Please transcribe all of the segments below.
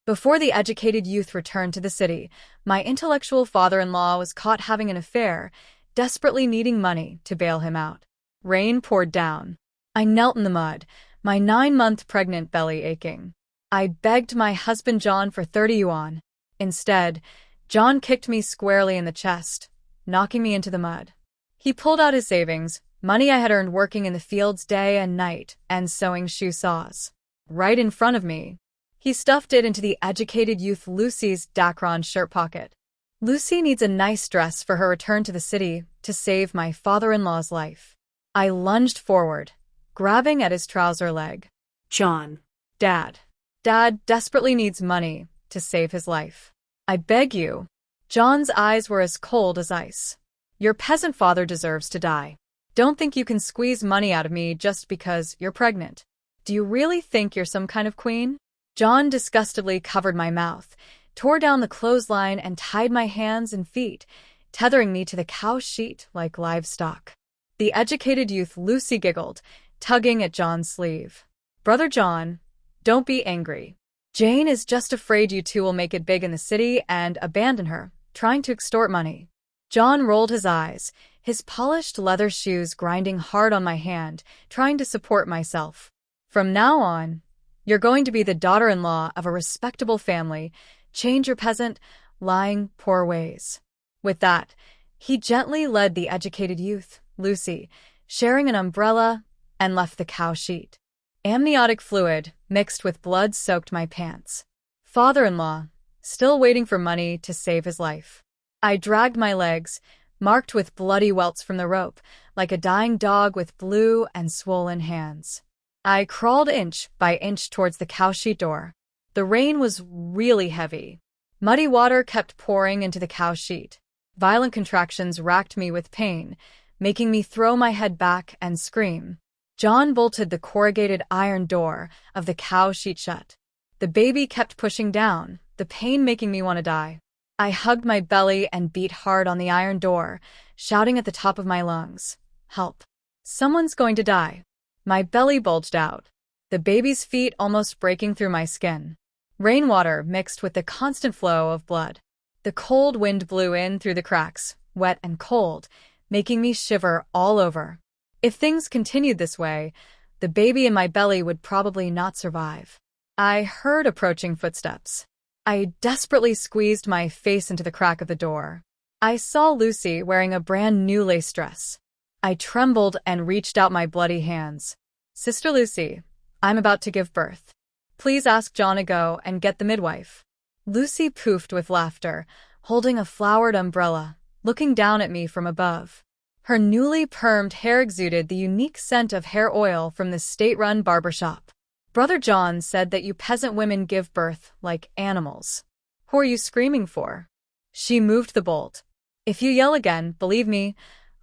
Before the educated youth returned to the city, my intellectual father-in-law was caught having an affair, desperately needing money to bail him out. Rain poured down. I knelt in the mud, my 9-month pregnant belly aching. I begged my husband John for 30 yuan. Instead, John kicked me squarely in the chest, knocking me into the mud. He pulled out his savings, money I had earned working in the fields day and night and sewing shoe saws. Right in front of me. He stuffed it into the educated youth Lucy's Dacron shirt pocket. Lucy needs a nice dress for her return to the city to save my father-in-law's life. I lunged forward, grabbing at his trouser leg. John. Dad. Dad desperately needs money to save his life. I beg you. John's eyes were as cold as ice. Your peasant father deserves to die. Don't think you can squeeze money out of me just because you're pregnant. Do you really think you're some kind of queen? John disgustedly covered my mouth, tore down the clothesline and tied my hands and feet, tethering me to the cow sheet like livestock. The educated youth Lucy giggled, tugging at John's sleeve. Brother John, don't be angry. Jane is just afraid you two will make it big in the city and abandon her, trying to extort money. John rolled his eyes, his polished leather shoes grinding hard on my hand, trying to support myself. From now on, you're going to be the daughter-in-law of a respectable family. Change your peasant, lying, poor ways. With that, he gently led the educated youth, Lucy, sharing an umbrella, and left the cow sheet. Amniotic fluid mixed with blood soaked my pants. Father-in-law, still waiting for money to save his life. I dragged my legs, marked with bloody welts from the rope, like a dying dog with blue and swollen hands. I crawled inch by inch towards the cow sheet door. The rain was really heavy. Muddy water kept pouring into the cow sheet. Violent contractions racked me with pain, making me throw my head back and scream. John bolted the corrugated iron door of the cow sheet shut. The baby kept pushing down, the pain making me want to die. I hugged my belly and beat hard on the iron door, shouting at the top of my lungs, "Help! Someone's going to die." My belly bulged out, the baby's feet almost breaking through my skin. Rainwater mixed with the constant flow of blood. The cold wind blew in through the cracks, wet and cold, making me shiver all over. If things continued this way, the baby in my belly would probably not survive. I heard approaching footsteps. I desperately squeezed my face into the crack of the door. I saw Lucy wearing a brand new lace dress. I trembled and reached out my bloody hands. Sister Lucy, I'm about to give birth. Please ask John to go and get the midwife. Lucy poofed with laughter, holding a flowered umbrella, looking down at me from above. Her newly permed hair exuded the unique scent of hair oil from the state-run barbershop. Brother John said that you peasant women give birth like animals. Who are you screaming for? She moved the bolt. If you yell again, believe me,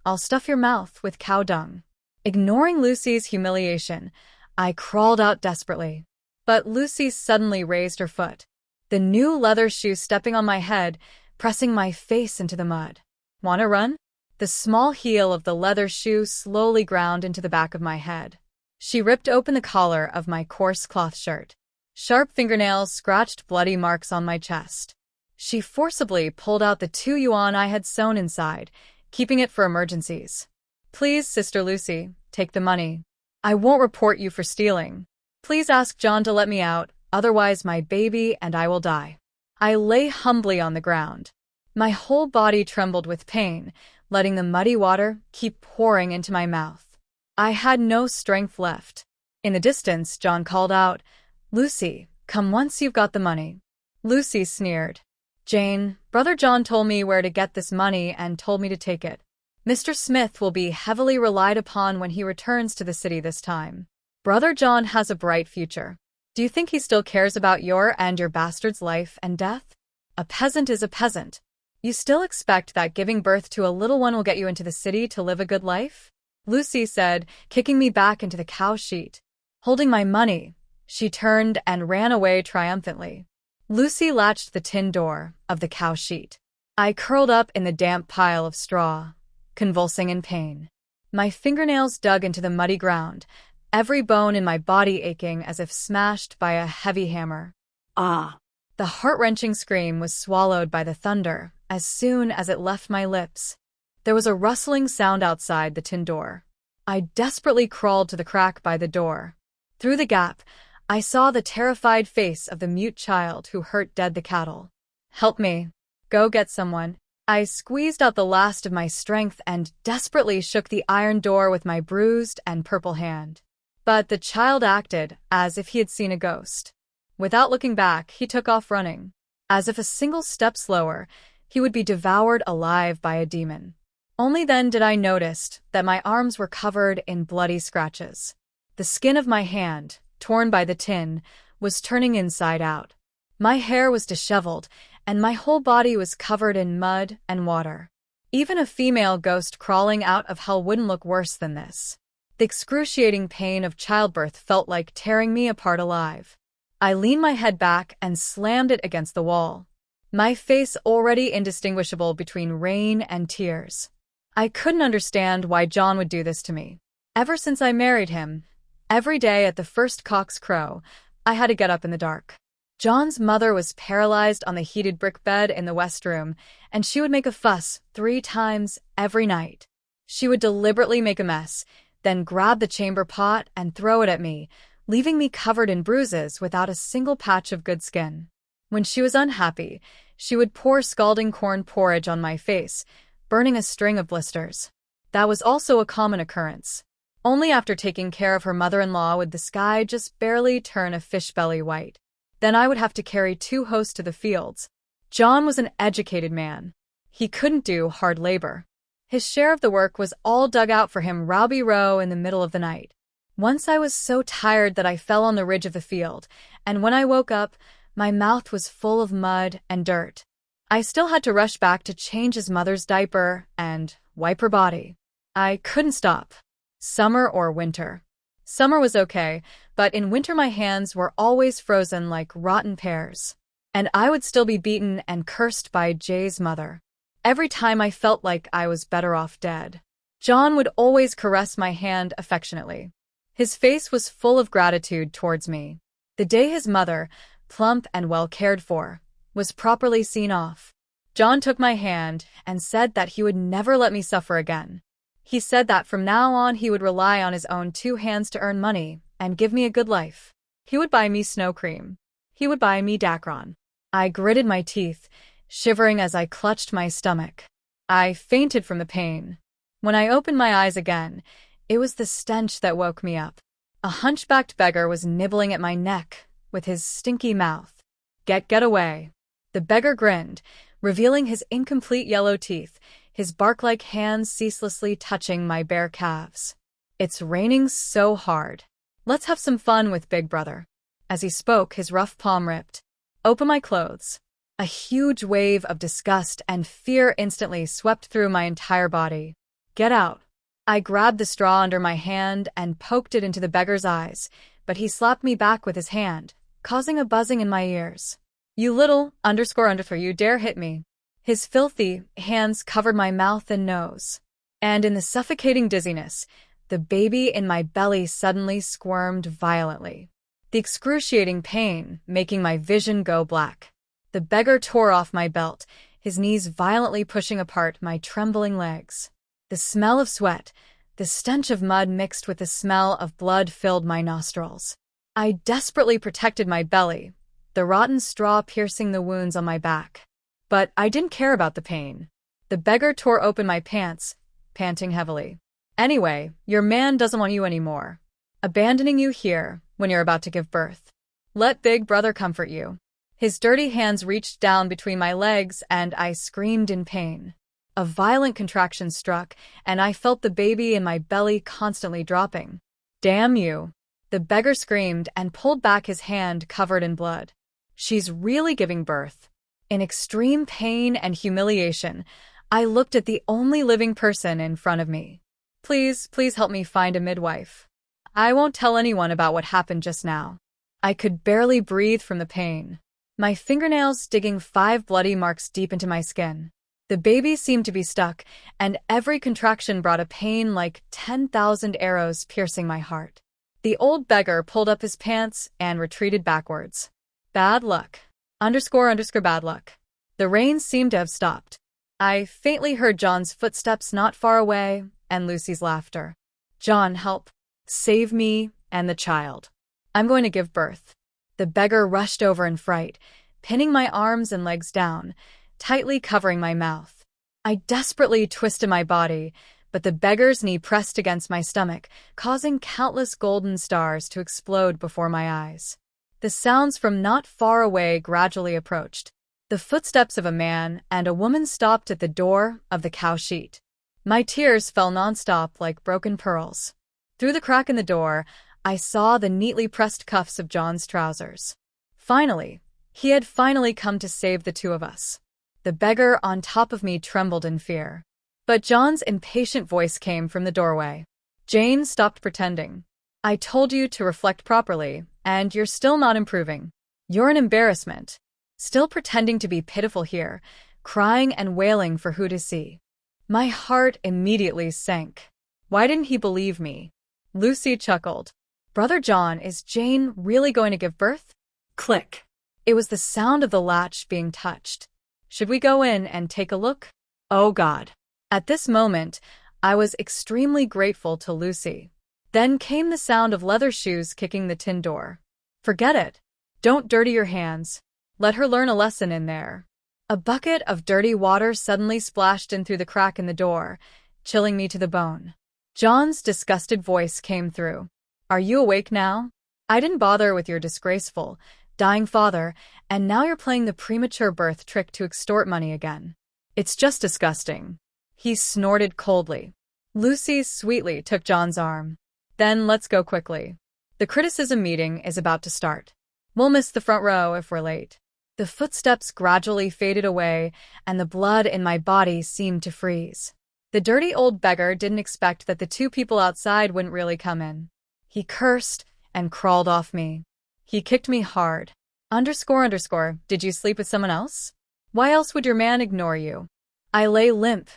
I'll stuff your mouth with cow dung. Ignoring Lucy's humiliation, I crawled out desperately. But Lucy suddenly raised her foot, the new leather shoe stepping on my head, pressing my face into the mud. "Want to run?" The small heel of the leather shoe slowly ground into the back of my head. She ripped open the collar of my coarse cloth shirt. Sharp fingernails scratched bloody marks on my chest. She forcibly pulled out the 2 yuan I had sewn inside, keeping it for emergencies. "Please, Sister Lucy, take the money. I won't report you for stealing. Please ask John to let me out, otherwise my baby and I will die." I lay humbly on the ground. My whole body trembled with pain, letting the muddy water keep pouring into my mouth. I had no strength left. In the distance, John called out, "Lucy, come once you've got the money." Lucy sneered. "Jane, Brother John told me where to get this money and told me to take it. Mr. Smith will be heavily relied upon when he returns to the city this time. Brother John has a bright future. Do you think he still cares about your and your bastard's life and death? A peasant is a peasant. You still expect that giving birth to a little one will get you into the city to live a good life?" Lucy said, kicking me back into the cow sheet. Holding my money, she turned and ran away triumphantly. Lucy latched the tin door of the cow sheet. I curled up in the damp pile of straw, convulsing in pain. My fingernails dug into the muddy ground, every bone in my body aching as if smashed by a heavy hammer. Ah! The heart-wrenching scream was swallowed by the thunder as soon as it left my lips. There was a rustling sound outside the tin door. I desperately crawled to the crack by the door. Through the gap, I saw the terrified face of the mute child who hurt Dead the cattle. "Help me. Go get someone." I squeezed out the last of my strength and desperately shook the iron door with my bruised and purple hand. But the child acted as if he had seen a ghost. Without looking back, he took off running. As if a single step slower, he would be devoured alive by a demon. Only then did I notice that my arms were covered in bloody scratches. The skin of my hand, torn by the tin, was turning inside out. My hair was disheveled, and my whole body was covered in mud and water. Even a female ghost crawling out of hell wouldn't look worse than this. The excruciating pain of childbirth felt like tearing me apart alive. I leaned my head back and slammed it against the wall, my face already indistinguishable between rain and tears. I couldn't understand why John would do this to me. Ever since I married him, every day at the first cock's crow, I had to get up in the dark. John's mother was paralyzed on the heated brick bed in the West Room, and she would make a fuss 3 times every night. She would deliberately make a mess, then grab the chamber pot and throw it at me, leaving me covered in bruises without a single patch of good skin. When she was unhappy, she would pour scalding corn porridge on my face, burning a string of blisters. That was also a common occurrence. Only after taking care of her mother-in-law would the sky just barely turn a fish belly white. Then I would have to carry 2 hoes to the fields. John was an educated man. He couldn't do hard labor. His share of the work was all dug out for him Robbie Row in the middle of the night. Once I was so tired that I fell on the ridge of the field, and when I woke up, my mouth was full of mud and dirt. I still had to rush back to change his mother's diaper and wipe her body. I couldn't stop. Summer or winter. Summer was okay, but in winter my hands were always frozen like rotten pears. And I would still be beaten and cursed by Jay's mother. Every time I felt like I was better off dead. John would always caress my hand affectionately. His face was full of gratitude towards me. The day his mother, plump and well cared for, was properly seen off, John took my hand and said that he would never let me suffer again. He said that from now on he would rely on his own 2 hands to earn money and give me a good life. He would buy me snow cream. He would buy me Dacron. I gritted my teeth, shivering as I clutched my stomach. I fainted from the pain. When I opened my eyes again, it was the stench that woke me up. A hunchbacked beggar was nibbling at my neck with his stinky mouth. Get away." The beggar grinned, revealing his incomplete yellow teeth, his bark-like hands ceaselessly touching my bare calves. "It's raining so hard. Let's have some fun with Big Brother." As he spoke, his rough palm ripped open my clothes. A huge wave of disgust and fear instantly swept through my entire body. "Get out." I grabbed the straw under my hand and poked it into the beggar's eyes, but he slapped me back with his hand, causing a buzzing in my ears. "You little __, you dare hit me." His filthy hands covered my mouth and nose. And in the suffocating dizziness, the baby in my belly suddenly squirmed violently, the excruciating pain making my vision go black. The beggar tore off my belt, his knees violently pushing apart my trembling legs. The smell of sweat, the stench of mud mixed with the smell of blood filled my nostrils. I desperately protected my belly, the rotten straw piercing the wounds on my back. But I didn't care about the pain. The beggar tore open my pants, panting heavily. "Anyway, your man doesn't want you anymore. Abandoning you here when you're about to give birth. Let Big Brother comfort you." His dirty hands reached down between my legs and I screamed in pain. A violent contraction struck, and I felt the baby in my belly constantly dropping. "Damn you." The beggar screamed and pulled back his hand covered in blood. "She's really giving birth." In extreme pain and humiliation, I looked at the only living person in front of me. Please help me find a midwife. I won't tell anyone about what happened just now." I could barely breathe from the pain, my fingernails digging 5 bloody marks deep into my skin. The baby seemed to be stuck, and every contraction brought a pain like 10,000 arrows piercing my heart. The old beggar pulled up his pants and retreated backwards. "Bad luck. _ bad luck. The rain seemed to have stopped. I faintly heard John's footsteps not far away and Lucy's laughter. John, help. Save me and the child. I'm going to give birth. The beggar rushed over in fright, pinning my arms and legs down, tightly covering my mouth. I desperately twisted my body, but the beggar's knee pressed against my stomach, causing countless golden stars to explode before my eyes. The sounds from not far away gradually approached. The footsteps of a man and a woman stopped at the door of the cow sheet. My tears fell nonstop like broken pearls. Through the crack in the door, I saw the neatly pressed cuffs of John's trousers. Finally, he had finally come to save the two of us. The beggar on top of me trembled in fear. But John's impatient voice came from the doorway. Jane, stop pretending. I told you to reflect properly, and you're still not improving. You're an embarrassment. Still pretending to be pitiful here, crying and wailing for who to see. My heart immediately sank. Why didn't he believe me? Lucy chuckled. Brother John, is Jane really going to give birth? Click. It was the sound of the latch being touched. Should we go in and take a look? Oh God. At this moment, I was extremely grateful to Lucy. Then came the sound of leather shoes kicking the tin door. Forget it. Don't dirty your hands. Let her learn a lesson in there. A bucket of dirty water suddenly splashed in through the crack in the door, chilling me to the bone. John's disgusted voice came through. Are you awake now? I didn't bother with your disgraceful, dying father, and now you're playing the premature birth trick to extort money again. It's just disgusting. He snorted coldly. Lucy sweetly took John's arm. Then let's go quickly. The criticism meeting is about to start. We'll miss the front row if we're late. The footsteps gradually faded away, and the blood in my body seemed to freeze. The dirty old beggar didn't expect that the two people outside wouldn't really come in. He cursed and crawled off me. He kicked me hard. __, did you sleep with someone else? Why else would your man ignore you? I lay limp,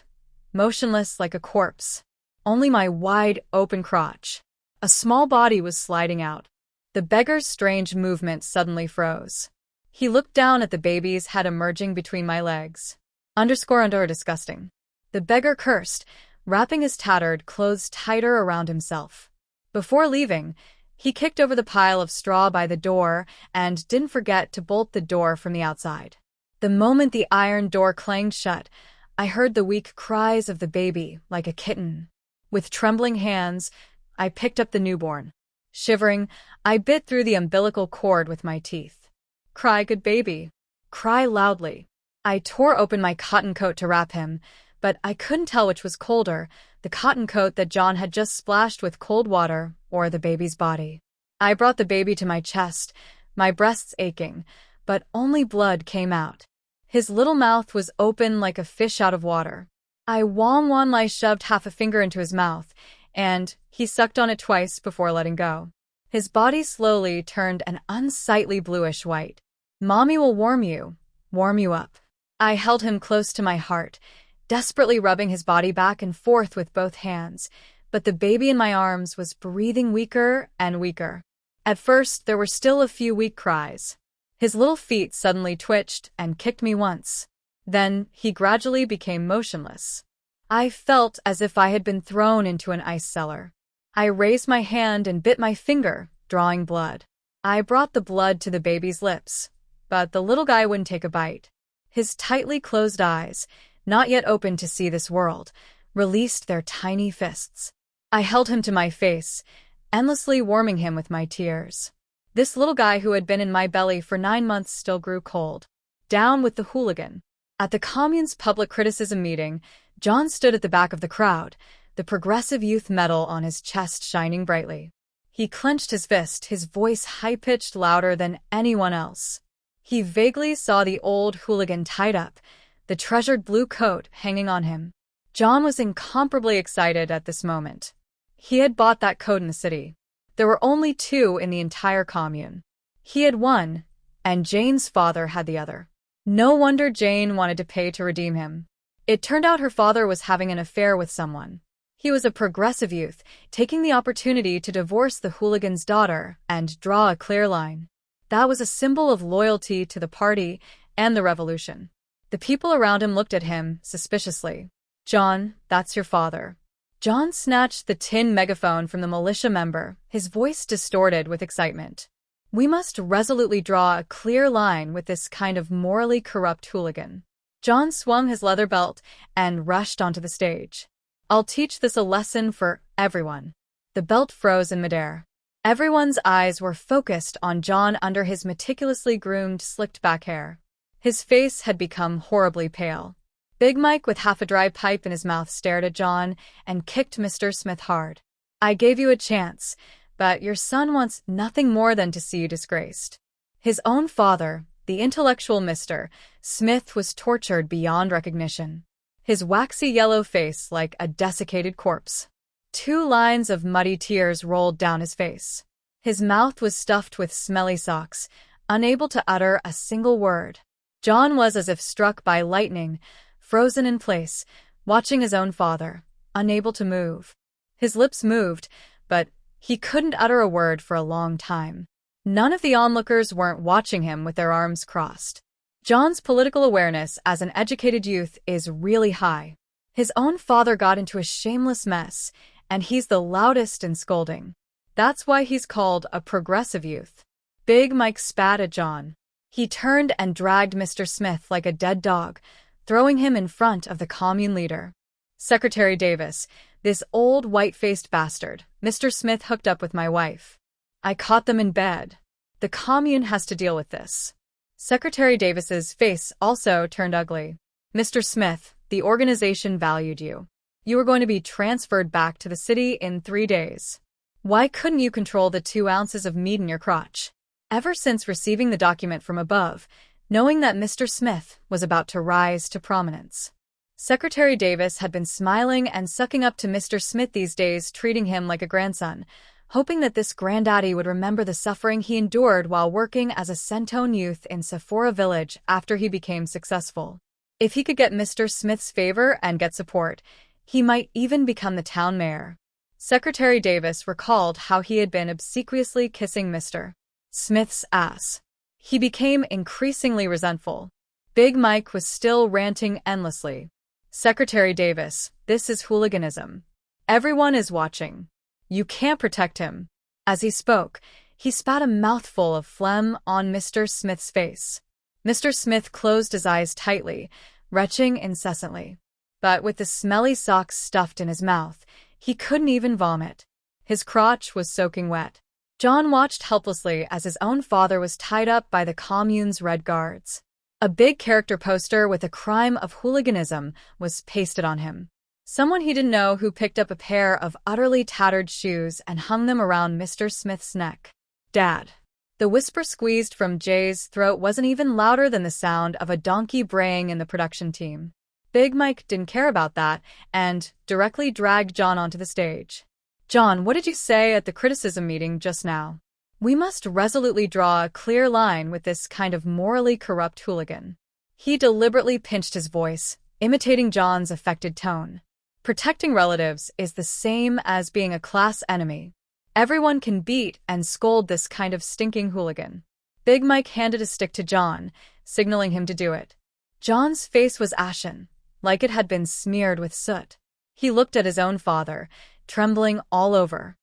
motionless like a corpse. Only my wide, open crotch. A small body was sliding out. The beggar's strange movement suddenly froze. He looked down at the baby's head emerging between my legs. __, disgusting. The beggar cursed, wrapping his tattered clothes tighter around himself. Before leaving, he kicked over the pile of straw by the door and didn't forget to bolt the door from the outside. The moment the iron door clanged shut, I heard the weak cries of the baby like a kitten. With trembling hands, I picked up the newborn. Shivering, I bit through the umbilical cord with my teeth. Cry, good baby. Cry loudly. I tore open my cotton coat to wrap him, but I couldn't tell which was colder, the cotton coat that John had just splashed with cold water or the baby's body. I brought the baby to my chest, my breasts aching, but only blood came out. His little mouth was open like a fish out of water. I shoved half a finger into his mouth, and he sucked on it twice before letting go. His body slowly turned an unsightly bluish white. Mommy will warm you up. I held him close to my heart, desperately rubbing his body back and forth with both hands, but the baby in my arms was breathing weaker and weaker. At first, there were still a few weak cries. His little feet suddenly twitched and kicked me once. Then he gradually became motionless. I felt as if I had been thrown into an ice cellar. I raised my hand and bit my finger, drawing blood. I brought the blood to the baby's lips, but the little guy wouldn't take a bite. His tightly closed eyes, not yet open to see this world, released their tiny fists. I held him to my face, endlessly warming him with my tears. This little guy who had been in my belly for 9 months still grew cold. Down with the hooligan. At the commune's public criticism meeting, John stood at the back of the crowd, the Progressive Youth medal on his chest shining brightly. He clenched his fist, his voice high-pitched louder than anyone else. He vaguely saw the old hooligan tied up, the treasured blue coat hanging on him. John was incomparably excited at this moment. He had bought that coat in the city. There were only 2 in the entire commune. He had one, and Jane's father had the other. No wonder Jane wanted to pay to redeem him. It turned out her father was having an affair with someone. He was a progressive youth, taking the opportunity to divorce the hooligan's daughter and draw a clear line. That was a symbol of loyalty to the party and the revolution. The people around him looked at him suspiciously. "John, that's your father." John snatched the tin megaphone from the militia member, his voice distorted with excitement. "We must resolutely draw a clear line with this kind of morally corrupt hooligan." John swung his leather belt and rushed onto the stage. "I'll teach this a lesson for everyone." The belt froze in midair. Everyone's eyes were focused on John under his meticulously groomed, slicked-back hair. His face had become horribly pale. Big Mike, with half a dry pipe in his mouth, stared at John and kicked Mr. Smith hard. "I gave you a chance, but your son wants nothing more than to see you disgraced." His own father, the intellectual Mr. Smith, was tortured beyond recognition. His waxy yellow face like a desiccated corpse. 2 lines of muddy tears rolled down his face. His mouth was stuffed with smelly socks, unable to utter a single word. John was as if struck by lightning, frozen in place, watching his own father, unable to move. His lips moved, but he couldn't utter a word for a long time. None of the onlookers weren't watching him with their arms crossed. John's political awareness as an educated youth is really high. His own father got into a shameless mess, and he's the loudest in scolding. That's why he's called a progressive youth. Big Mike spat at John. He turned and dragged Mr. Smith like a dead dog, throwing him in front of the commune leader. "Secretary Davis, this old white-faced bastard, Mr. Smith hooked up with my wife. I caught them in bed. The commune has to deal with this." Secretary Davis's face also turned ugly. "Mr. Smith, the organization valued you. You were going to be transferred back to the city in 3 days. Why couldn't you control the 2 ounces of meat in your crotch?" Ever since receiving the document from above, knowing that Mr. Smith was about to rise to prominence, Secretary Davis had been smiling and sucking up to Mr. Smith these days, treating him like a grandson, hoping that this granddaddy would remember the suffering he endured while working as a Centone youth in Sephora Village after he became successful. If he could get Mr. Smith's favor and get support, he might even become the town mayor. Secretary Davis recalled how he had been obsequiously kissing Mr. Smith's ass. He became increasingly resentful. Big Mike was still ranting endlessly. "Secretary Davis, this is hooliganism. Everyone is watching. You can't protect him." As he spoke, he spat a mouthful of phlegm on Mr. Smith's face. Mr. Smith closed his eyes tightly, retching incessantly. But with the smelly socks stuffed in his mouth, he couldn't even vomit. His crotch was soaking wet. John watched helplessly as his own father was tied up by the commune's Red Guards. A big character poster with a crime of hooliganism was pasted on him. Someone he didn't know who picked up a pair of utterly tattered shoes and hung them around Mr. Smith's neck. "Dad." The whisper squeezed from Jay's throat wasn't even louder than the sound of a donkey braying in the production team. Big Mike didn't care about that and directly dragged John onto the stage. "John, what did you say at the criticism meeting just now?" "We must resolutely draw a clear line with this kind of morally corrupt hooligan." He deliberately pinched his voice, imitating John's affected tone. "Protecting relatives is the same as being a class enemy. Everyone can beat and scold this kind of stinking hooligan." Big Mike handed a stick to John, signaling him to do it. John's face was ashen, like it had been smeared with soot. He looked at his own father, trembling all over.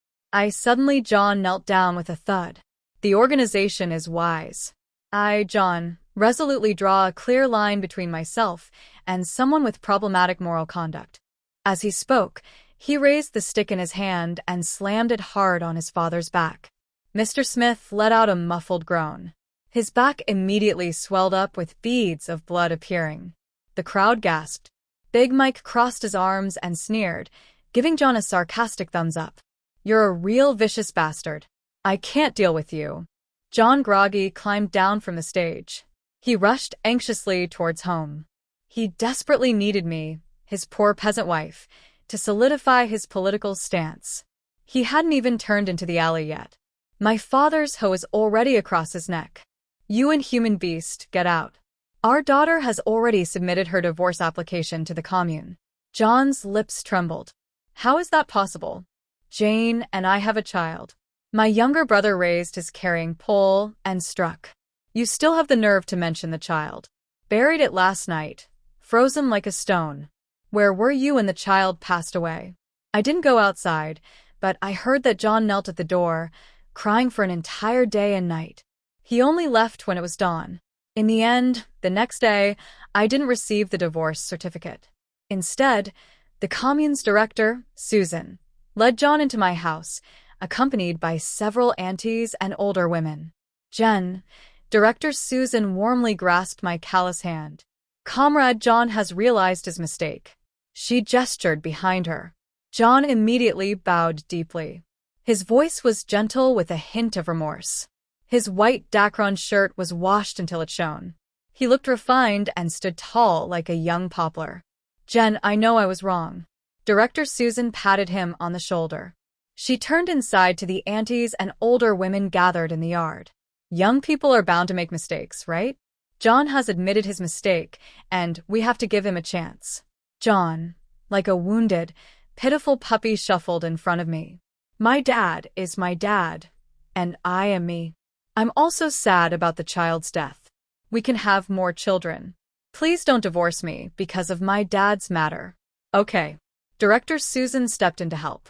Suddenly John knelt down with a thud. "The organization is wise. I, John, resolutely draw a clear line between myself and someone with problematic moral conduct." As he spoke, he raised the stick in his hand and slammed it hard on his father's back. Mr. Smith let out a muffled groan. His back immediately swelled up with beads of blood appearing. The crowd gasped. Big Mike crossed his arms and sneered, giving John a sarcastic thumbs up. "You're a real vicious bastard. I can't deal with you." John Groggy climbed down from the stage. He rushed anxiously towards home. He desperately needed me, his poor peasant wife, to solidify his political stance. He hadn't even turned into the alley yet. My father's hoe is already across his neck. "You inhuman beast, get out. Our daughter has already submitted her divorce application to the commune." John's lips trembled. "How is that possible? Jane and I have a child." My younger brother raised his carrying pole and struck. You still have the nerve to mention the child. Buried it last night, frozen like a stone. Where were you when the child passed away? I didn't go outside, but I heard that John knelt at the door, crying for an entire day and night. He only left when it was dawn. In the end, the next day, I didn't receive the divorce certificate. Instead, the commune's director, Susan, led John into my house, accompanied by several aunties and older women. Jen, Director Susan warmly grasped my callous hand. Comrade John has realized his mistake. She gestured behind her. John immediately bowed deeply. His voice was gentle with a hint of remorse. His white Dacron shirt was washed until it shone. He looked refined and stood tall like a young poplar. Jen, I know I was wrong. Director Susan patted him on the shoulder. She turned inside to the aunties and older women gathered in the yard. Young people are bound to make mistakes, right? John has admitted his mistake, and we have to give him a chance. John, like a wounded, pitiful puppy, shuffled in front of me. My dad is my dad, and I am me. I'm also sad about the child's death. We can have more children. Please don't divorce me because of my dad's matter. Okay. Director Susan stepped in to help.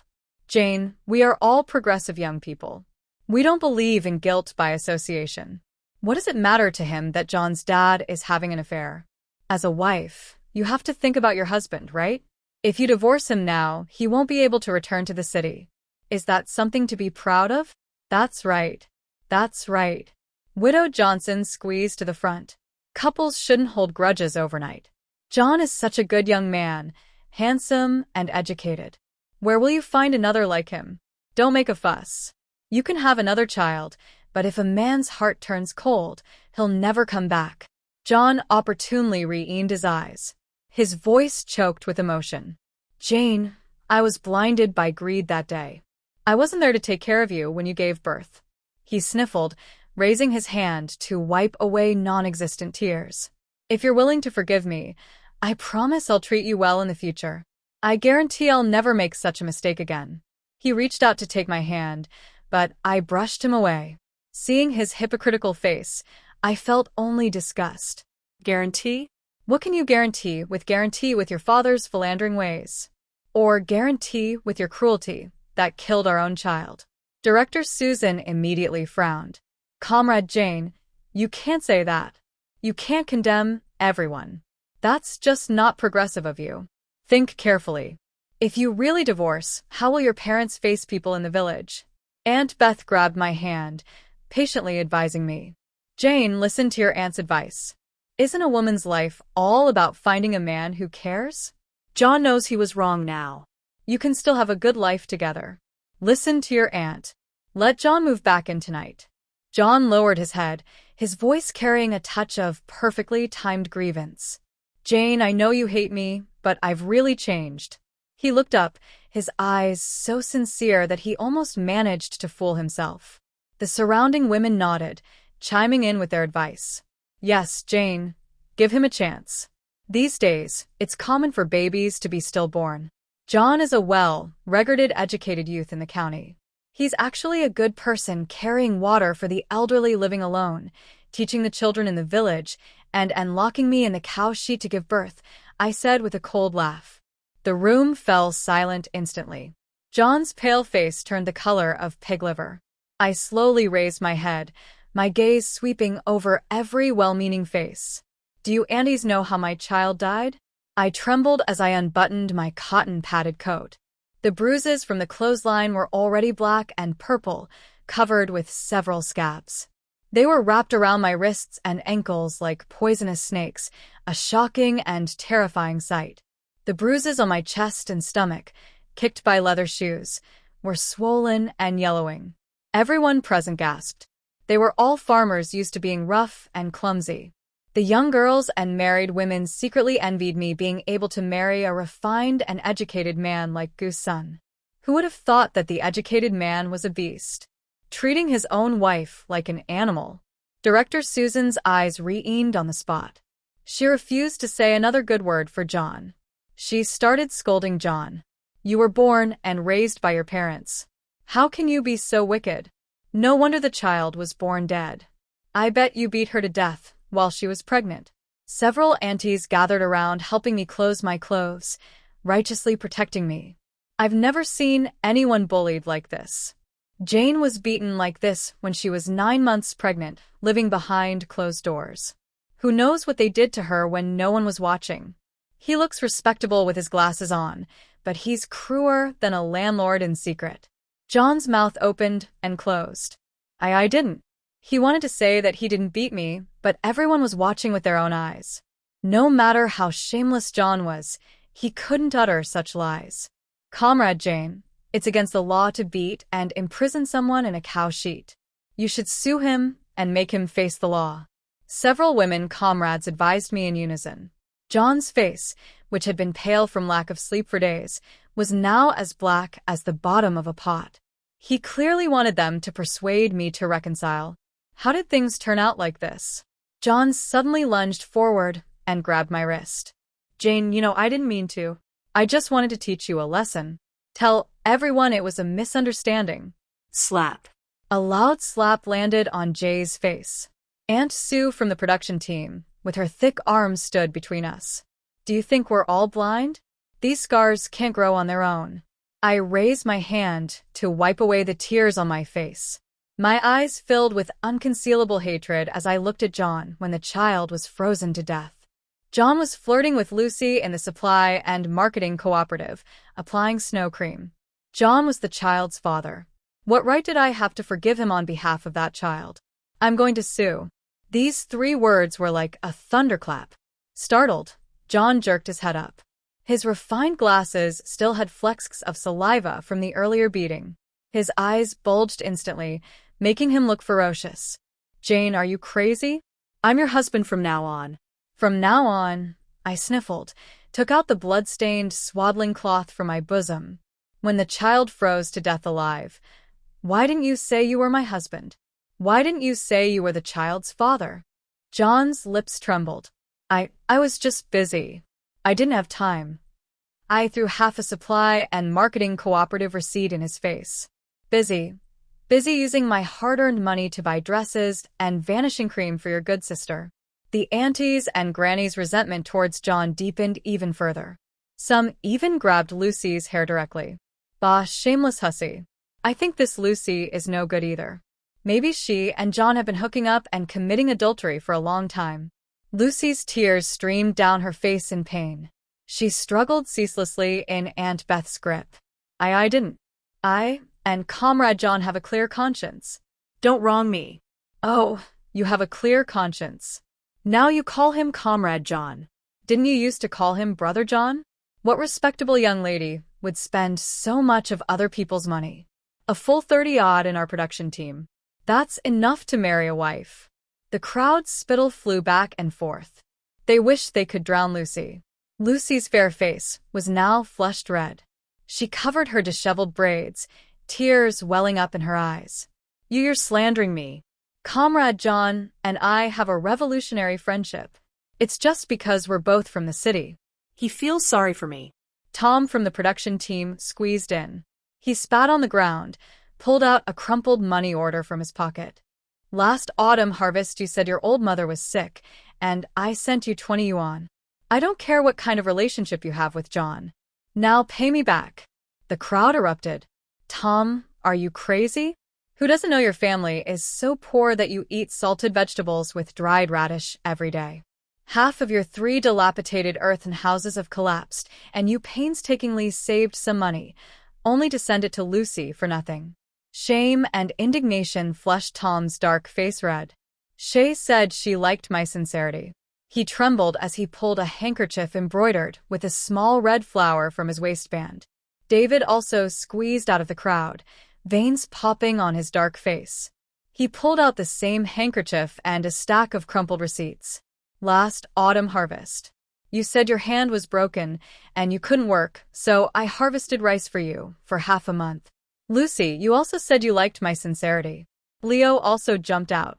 Jane, we are all progressive young people. We don't believe in guilt by association. What does it matter to him that John's dad is having an affair? As a wife, you have to think about your husband, right? If you divorce him now, he won't be able to return to the city. Is that something to be proud of? That's right. That's right. Widow Johnson squeezed to the front. Couples shouldn't hold grudges overnight. John is such a good young man, handsome and educated. Where will you find another like him? Don't make a fuss. You can have another child, but if a man's heart turns cold, he'll never come back. John opportunely re-opened his eyes. His voice choked with emotion. Jane, I was blinded by greed that day. I wasn't there to take care of you when you gave birth. He sniffled, raising his hand to wipe away non-existent tears. If you're willing to forgive me, I promise I'll treat you well in the future. I guarantee I'll never make such a mistake again. He reached out to take my hand, but I brushed him away. Seeing his hypocritical face, I felt only disgust. Guarantee? What can you guarantee with your father's philandering ways? Or guarantee with your cruelty that killed our own child? Director Susan immediately frowned. Comrade Jane, you can't say that. You can't condemn everyone. That's just not progressive of you. Think carefully. If you really divorce, how will your parents face people in the village? Aunt Beth grabbed my hand, patiently advising me. Jane, listen to your aunt's advice. Isn't a woman's life all about finding a man who cares? John knows he was wrong now. You can still have a good life together. Listen to your aunt. Let John move back in tonight. John lowered his head, his voice carrying a touch of perfectly timed grievance. Jane, I know you hate me, but I've really changed. He looked up, his eyes so sincere that he almost managed to fool himself. The surrounding women nodded, chiming in with their advice. Yes, Jane, give him a chance. These days, it's common for babies to be stillborn. John is a well-regarded educated youth in the county. He's actually a good person carrying water for the elderly living alone, teaching the children in the village, and locking me in the cow sheet to give birth, I said with a cold laugh. The room fell silent instantly. John's pale face turned the color of pig liver. I slowly raised my head, my gaze sweeping over every well-meaning face. Do you aunties know how my child died? I trembled as I unbuttoned my cotton-padded coat. The bruises from the clothesline were already black and purple, covered with several scabs. They were wrapped around my wrists and ankles like poisonous snakes, a shocking and terrifying sight. The bruises on my chest and stomach, kicked by leather shoes, were swollen and yellowing. Everyone present gasped. They were all farmers used to being rough and clumsy. The young girls and married women secretly envied me being able to marry a refined and educated man like Goose Son. Who would have thought that the educated man was a beast, treating his own wife like an animal? Director Susan's eyes re-opened on the spot. She refused to say another good word for John. She started scolding John. You were born and raised by your parents. How can you be so wicked? No wonder the child was born dead. I bet you beat her to death while she was pregnant. Several aunties gathered around helping me close my clothes, righteously protecting me. I've never seen anyone bullied like this. Jane was beaten like this when she was 9 months pregnant, living behind closed doors. Who knows what they did to her when no one was watching? He looks respectable with his glasses on, but he's crueler than a landlord in secret. John's mouth opened and closed. I didn't. He wanted to say that he didn't beat me, but everyone was watching with their own eyes. No matter how shameless John was, he couldn't utter such lies. Comrade Jane, it's against the law to beat and imprison someone in a cow sheet. You should sue him and make him face the law. Several women comrades advised me in unison. John's face, which had been pale from lack of sleep for days, was now as black as the bottom of a pot. He clearly wanted them to persuade me to reconcile. How did things turn out like this? John suddenly lunged forward and grabbed my wrist. Jane, I didn't mean to. I just wanted to teach you a lesson. Tell everyone it was a misunderstanding. Slap. A loud slap landed on Jay's face. Aunt Sue from the production team, with her thick arms, stood between us. Do you think we're all blind? These scars can't grow on their own. I raised my hand to wipe away the tears on my face. My eyes filled with unconcealable hatred as I looked at John when the child was frozen to death. John was flirting with Lucy in the supply and marketing cooperative, applying snow cream. John was the child's father. What right did I have to forgive him on behalf of that child? I'm going to sue. These 3 words were like a thunderclap. Startled, John jerked his head up. His refined glasses still had flecks of saliva from the earlier beating. His eyes bulged instantly, making him look ferocious. Jane, are you crazy? I'm your husband from now on. From now on, I sniffled, took out the blood-stained swaddling cloth from my bosom. When the child froze to death alive, why didn't you say you were my husband? Why didn't you say you were the child's father? John's lips trembled. I was just busy. I didn't have time. I threw half a supply and marketing cooperative receipt in his face. Busy using my hard-earned money to buy dresses and vanishing cream for your good sister. The aunties' and grannies' resentment towards John deepened even further. Some even grabbed Lucy's hair directly. Bah, shameless hussy. I think this Lucy is no good either. Maybe she and John have been hooking up and committing adultery for a long time. Lucy's tears streamed down her face in pain. She struggled ceaselessly in Aunt Beth's grip. I didn't. I and Comrade John have a clear conscience. Don't wrong me. Oh, you have a clear conscience. Now you call him Comrade John. Didn't you used to call him Brother John? What respectable young lady would spend so much of other people's money? A full 30-odd in our production team. That's enough to marry a wife. The crowd's spittle flew back and forth. They wished they could drown Lucy. Lucy's fair face was now flushed red. She covered her disheveled braids, tears welling up in her eyes. You're slandering me. Comrade John and I have a revolutionary friendship. It's just because we're both from the city. He feels sorry for me. Tom from the production team squeezed in. He spat on the ground, pulled out a crumpled money order from his pocket. Last autumn harvest you said your old mother was sick, and I sent you 20 yuan. I don't care what kind of relationship you have with John. Now pay me back. The crowd erupted. Tom, are you crazy? Who doesn't know your family is so poor that you eat salted vegetables with dried radish every day? Half of your 3 dilapidated earthen houses have collapsed, and you painstakingly saved some money, only to send it to Lucy for nothing. Shame and indignation flushed Tom's dark face red. Shay said she liked my sincerity. He trembled as he pulled a handkerchief embroidered with a small red flower from his waistband. David also squeezed out of the crowd, veins popping on his dark face. He pulled out the same handkerchief and a stack of crumpled receipts. Last autumn harvest. You said your hand was broken and you couldn't work, so I harvested rice for you for half a month. Lucy, you also said you liked my sincerity. Leo also jumped out.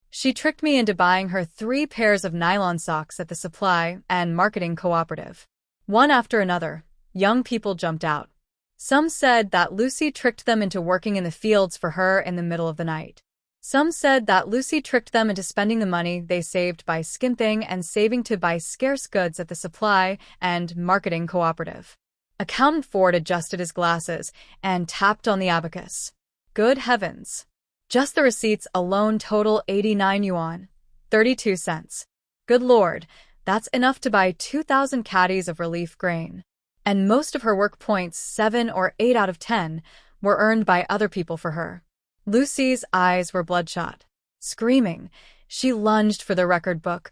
She tricked me into buying her 3 pairs of nylon socks at the supply and marketing cooperative. One after another, young people jumped out. Some said that Lucy tricked them into working in the fields for her in the middle of the night. Some said that Lucy tricked them into spending the money they saved by skimping and saving to buy scarce goods at the supply and marketing cooperative. Accountant Ford adjusted his glasses and tapped on the abacus. Good heavens. Just the receipts alone total 89 yuan, 32 cents. Good Lord, that's enough to buy 2,000 caddies of relief grain. And most of her work points, 7 or 8 out of 10, were earned by other people for her. Lucy's eyes were bloodshot. Screaming, she lunged for the record book,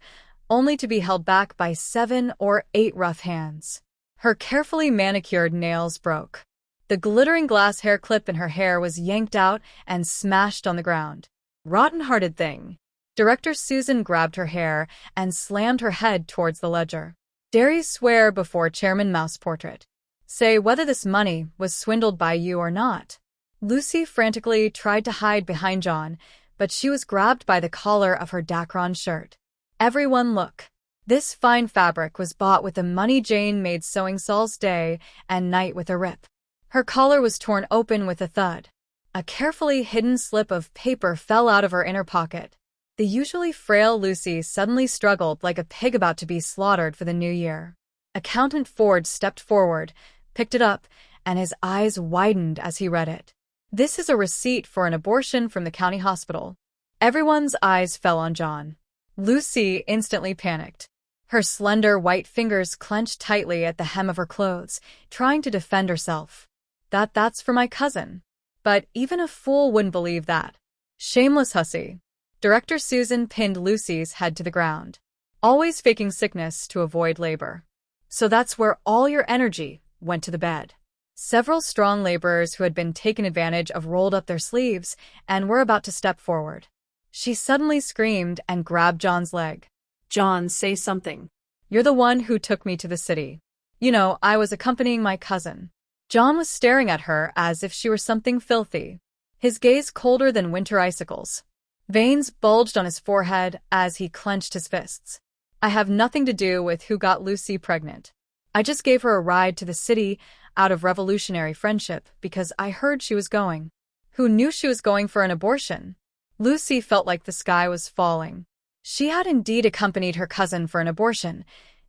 only to be held back by 7 or 8 rough hands. Her carefully manicured nails broke. The glittering glass hair clip in her hair was yanked out and smashed on the ground. Rotten-hearted thing. Director Susan grabbed her hair and slammed her head towards the ledger. Dare you swear before Chairman Mouse Portrait? Say whether this money was swindled by you or not. Lucy frantically tried to hide behind John, but she was grabbed by the collar of her Dacron shirt. Everyone look. This fine fabric was bought with the money Jane made sewing Saul's day and night with a rip. Her collar was torn open with a thud. A carefully hidden slip of paper fell out of her inner pocket. The usually frail Lucy suddenly struggled like a pig about to be slaughtered for the new year. Accountant Ford stepped forward, picked it up, and his eyes widened as he read it. This is a receipt for an abortion from the county hospital. Everyone's eyes fell on John. Lucy instantly panicked. Her slender white fingers clenched tightly at the hem of her clothes, trying to defend herself. That's for my cousin. But even a fool wouldn't believe that. Shameless hussy. Director Susan pinned Lucy's head to the ground. Always faking sickness to avoid labor. So that's where all your energy went to the bed. Several strong laborers who had been taken advantage of rolled up their sleeves and were about to step forward. She suddenly screamed and grabbed John's leg. John, say something. You're the one who took me to the city. You know, I was accompanying my cousin. John was staring at her as if she were something filthy, his gaze colder than winter icicles. Veins bulged on his forehead as he clenched his fists. I have nothing to do with who got Lucy pregnant. I just gave her a ride to the city out of revolutionary friendship because I heard she was going. Who knew she was going for an abortion? Lucy felt like the sky was falling. She had indeed accompanied her cousin for an abortion,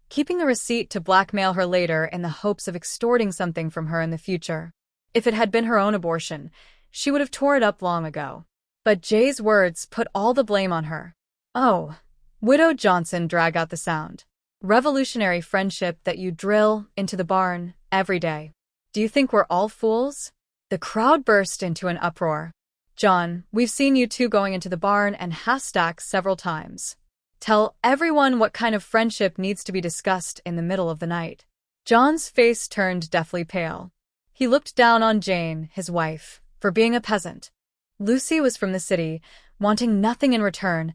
keeping the receipt to blackmail her later in the hopes of extorting something from her in the future. If it had been her own abortion, she would have tore it up long ago. But Jay's words put all the blame on her. Oh, Widow Johnson dragged out the sound. Revolutionary friendship that you drill into the barn every day. Do you think we're all fools? The crowd burst into an uproar. John, we've seen you two going into the barn and Hastack several times. Tell everyone what kind of friendship needs to be discussed in the middle of the night. John's face turned deathly pale. He looked down on Jane, his wife, for being a peasant. Lucy was from the city, wanting nothing in return,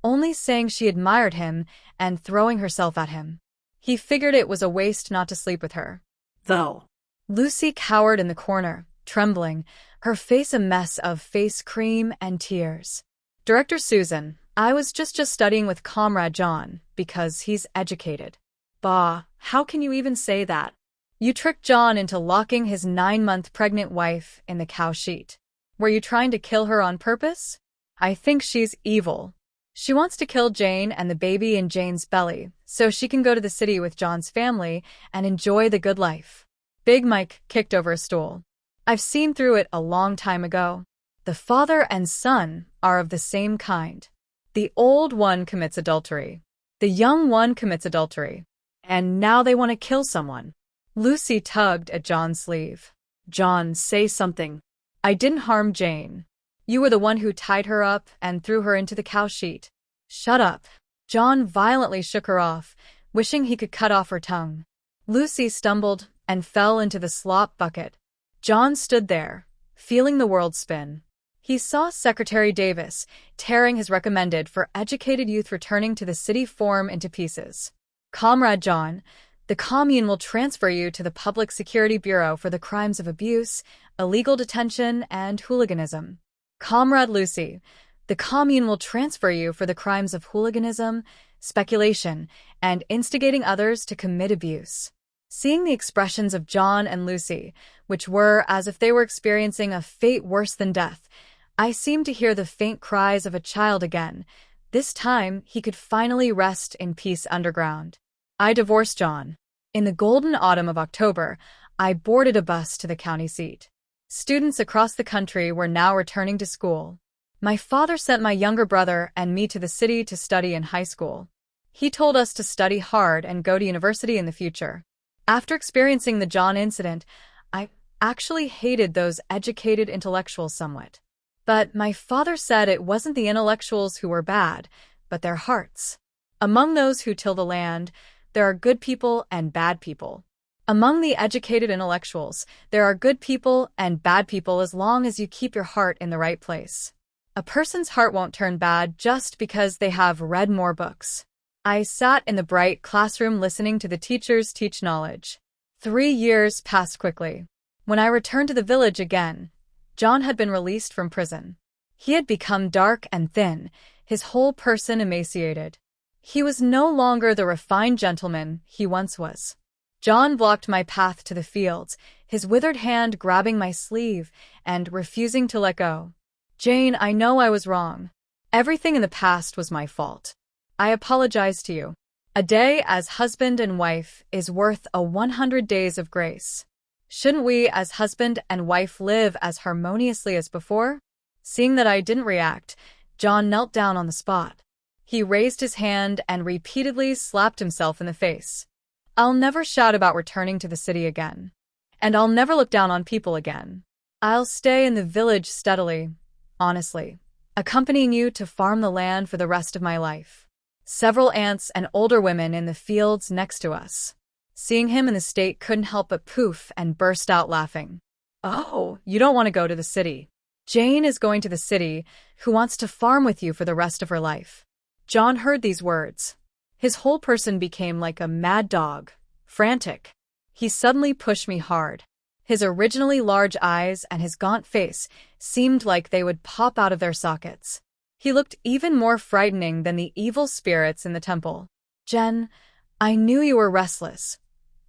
only saying she admired him and throwing herself at him. He figured it was a waste not to sleep with her. Though. Lucy cowered in the corner, trembling, her face a mess of face cream and tears. Director Susan, I was just studying with Comrade John, because he's educated. Bah, how can you even say that? You tricked John into locking his 9-month pregnant wife in the cow sheet. Were you trying to kill her on purpose? I think she's evil. She wants to kill Jane and the baby in Jane's belly, so she can go to the city with John's family and enjoy the good life. Big Mike kicked over a stool. I've seen through it a long time ago. The father and son are of the same kind. The old one commits adultery. The young one commits adultery. And now they want to kill someone. Lucy tugged at John's sleeve. John, say something. I didn't harm Jane. You were the one who tied her up and threw her into the cow sheet. Shut up. John violently shook her off, wishing he could cut off her tongue. Lucy stumbled and fell into the slop bucket. John stood there, feeling the world spin. He saw Secretary Davis tearing his recommended for educated youth returning to the city form into pieces. Comrade John, the commune will transfer you to the Public Security Bureau for the crimes of abuse, illegal detention, and hooliganism. Comrade Lucy, the commune will transfer you for the crimes of hooliganism, speculation, and instigating others to commit abuse. Seeing the expressions of John and Lucy, which were as if they were experiencing a fate worse than death, I seemed to hear the faint cries of a child again. This time, he could finally rest in peace underground. I divorced John. In the golden autumn of October, I boarded a bus to the county seat. Students across the country were now returning to school. My father sent my younger brother and me to the city to study in high school. He told us to study hard and go to university in the future. After experiencing the John incident, I actually hated those educated intellectuals somewhat. But my father said it wasn't the intellectuals who were bad, but their hearts. Among those who till the land, there are good people and bad people. Among the educated intellectuals, there are good people and bad people as long as you keep your heart in the right place. A person's heart won't turn bad just because they have read more books. I sat in the bright classroom listening to the teachers teach knowledge. 3 years passed quickly. When I returned to the village again, John had been released from prison. He had become dark and thin, his whole person emaciated. He was no longer the refined gentleman he once was. John blocked my path to the fields, his withered hand grabbing my sleeve and refusing to let go. Jane, I know I was wrong. Everything in the past was my fault. I apologize to you. A day as husband and wife is worth 100 days of grace. Shouldn't we as husband and wife live as harmoniously as before? Seeing that I didn't react, John knelt down on the spot. He raised his hand and repeatedly slapped himself in the face. I'll never shout about returning to the city again. And I'll never look down on people again. I'll stay in the village steadily, honestly, accompanying you to farm the land for the rest of my life. Several aunts and older women in the fields next to us. Seeing him in the state couldn't help but poof and burst out laughing. Oh, you don't want to go to the city. Jane is going to the city, who wants to farm with you for the rest of her life. John heard these words. His whole person became like a mad dog, frantic. He suddenly pushed me hard. His originally large eyes and his gaunt face seemed like they would pop out of their sockets. He looked even more frightening than the evil spirits in the temple. Jen, I knew you were restless,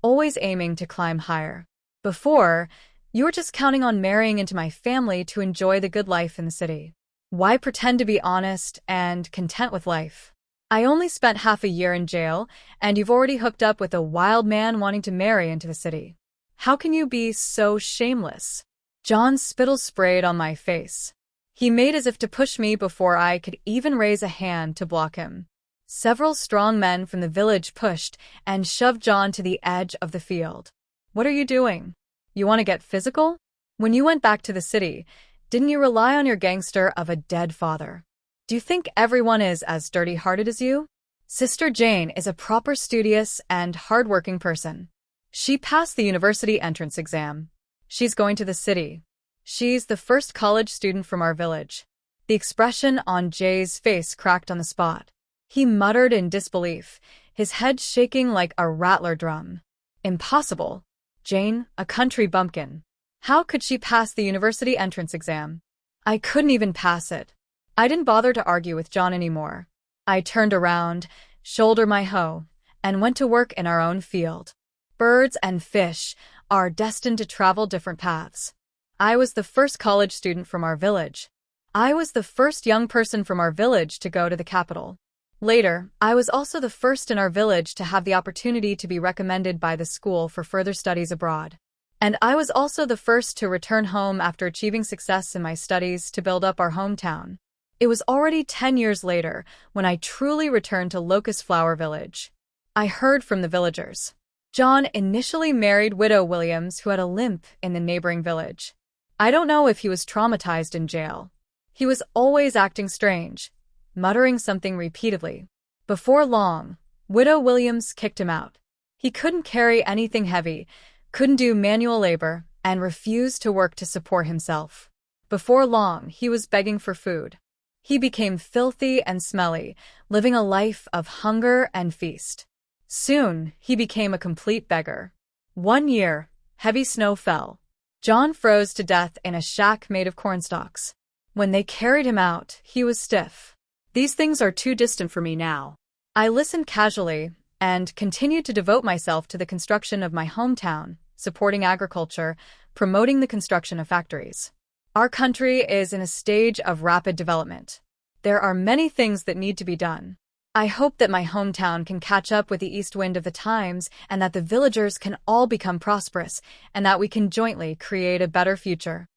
always aiming to climb higher. Before, you were just counting on marrying into my family to enjoy the good life in the city. Why pretend to be honest and content with life? I only spent half a year in jail, and you've already hooked up with a wild man wanting to marry into the city. How can you be so shameless? John's spittle sprayed on my face. He made as if to push me before I could even raise a hand to block him. Several strong men from the village pushed and shoved John to the edge of the field. What are you doing? You want to get physical? When you went back to the city, didn't you rely on your gangster of a dead father? Do you think everyone is as dirty-hearted as you? Sister Jane is a proper studious and hard-working person. She passed the university entrance exam. She's going to the city. She's the first college student from our village. The expression on Jay's face cracked on the spot. He muttered in disbelief, his head shaking like a rattler drum. Impossible. Jane, a country bumpkin. How could she pass the university entrance exam? I couldn't even pass it. I didn't bother to argue with John anymore. I turned around, shouldered my hoe, and went to work in our own field. Birds and fish are destined to travel different paths. I was the first college student from our village. I was the first young person from our village to go to the capital. Later, I was also the first in our village to have the opportunity to be recommended by the school for further studies abroad. And I was also the first to return home after achieving success in my studies to build up our hometown. It was already 10 years later when I truly returned to Locust Flower Village. I heard from the villagers. John initially married Widow Williams, who had a limp in the neighboring village. I don't know if he was traumatized in jail. He was always acting strange, muttering something repeatedly. Before long, Widow Williams kicked him out. He couldn't carry anything heavy, couldn't do manual labor, and refused to work to support himself. Before long, he was begging for food. He became filthy and smelly, living a life of hunger and feast. Soon, he became a complete beggar. One year, heavy snow fell. John froze to death in a shack made of cornstalks. When they carried him out, he was stiff. These things are too distant for me now. I listened casually, and continue to devote myself to the construction of my hometown, supporting agriculture, promoting the construction of factories. Our country is in a stage of rapid development. There are many things that need to be done. I hope that my hometown can catch up with the east wind of the times and that the villagers can all become prosperous and that we can jointly create a better future.